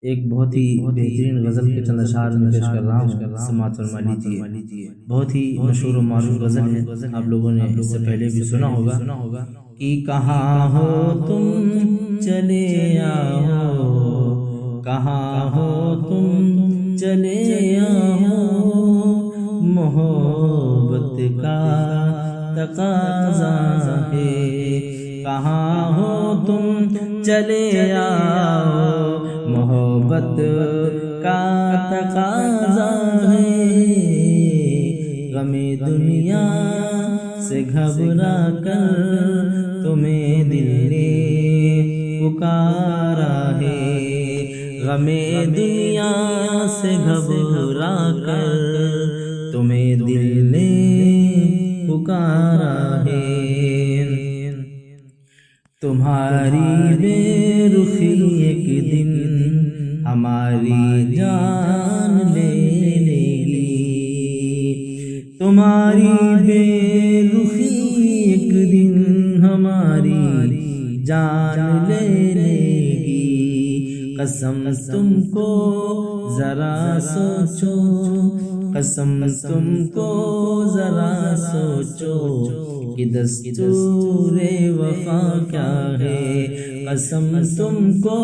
एक बहुत ही बेहतरीन गज़ल के चंद अशार में पेश कर रहा हूँ, समाअत फरमा लीजिए। बहुत ही मशहूर और मारूफ गज़ल है, आप लोगों ने इससे पहले भी सुना होगा कि कहाँ हो तुम चले आओ, कहाँ हो तुम चले आओ, मोहब्बत का तकाज़ा है। कहाँ हो तुम चले आओ, मोहब्बत का तकाज़ा है। गमे दुनिया से घबरा कर तुम्हें दिल ने पुकारा है। गमे दुनिया से घबरा कर तुम्हें दिल ने पुकारा है। तुम्हारी बेरुखी एक दिन हमारी जान ले लेगी, तुम्हारी बेरुखी एक दिन हमारी जान ले लेगी। कसम तुमको जरा सोचो, कसम तुमको जरा सोचो कि दस्तूरे वफा क्या है। कसम तुमको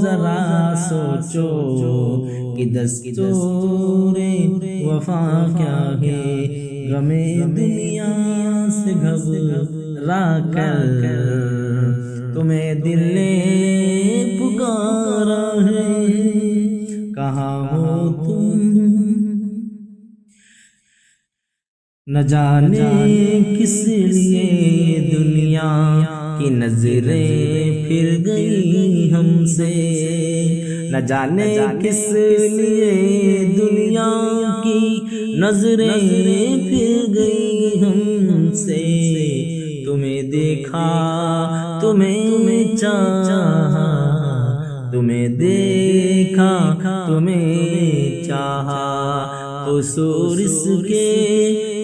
जरा सोचो कि दस्तूरे वफा क्या है। गमे दुनिया से घबरा कर तुम्हें दिल ने पुकारा है। कहाँ हो तुम न जाने किस लिए दुनिया की नजरें फिर गई हमसे, न जाने किस लिए दुनिया की नजरें फिर गई हमसे। तुम्हें देखा तुम्हें चाहा, तुम्हें देखा तुम्हें चाहा, कसूर इसके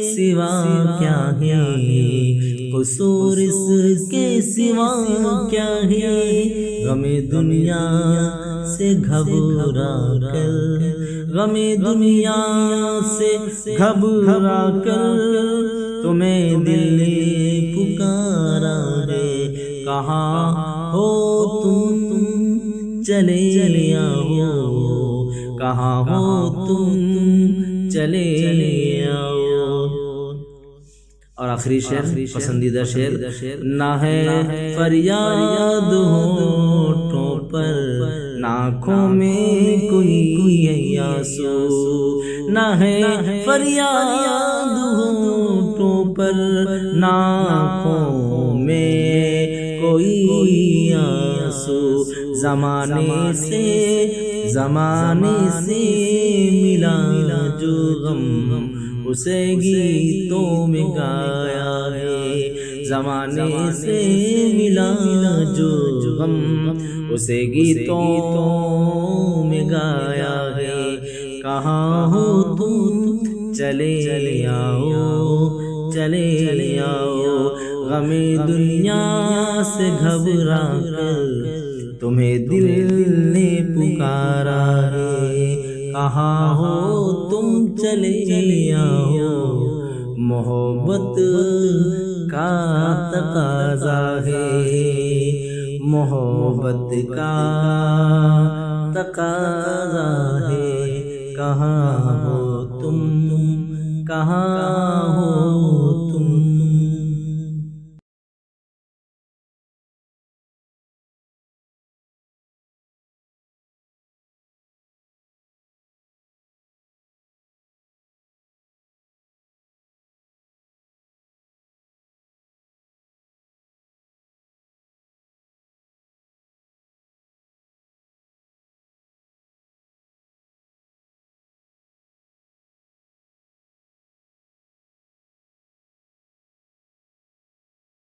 सिवा क्या है, कसूर इसके सिवा क्या है। गमे दुनिया से घबरा कर, गमे दुनिया से घबरा कर तुम्हें दिल ने पुकारा है। कहाँ हो तुम चले आओ, कहाँ हो तुम चले आओ। और आखिरी शेर, पसंदीदा शेर, ना है फरियाद होठों पर, नाखों में कोई आंसू, ना है फरियाद होठों पर, नाखों में कोई आंसू। ज़माने से मिला जो गम, उसे गीतों में गाया है। ज़माने से मिला जो गम, उसे गीतों में गाया है। कहाँ हो तुम चले आओ, चले आओ। गमे दुनिया से घबरा कर तुम्हें दिल ने पुकारा है। कहाँ हो तुम चले आओ, मोहब्बत का तकाज़ा है, मोहब्बत का तकाज़ा है।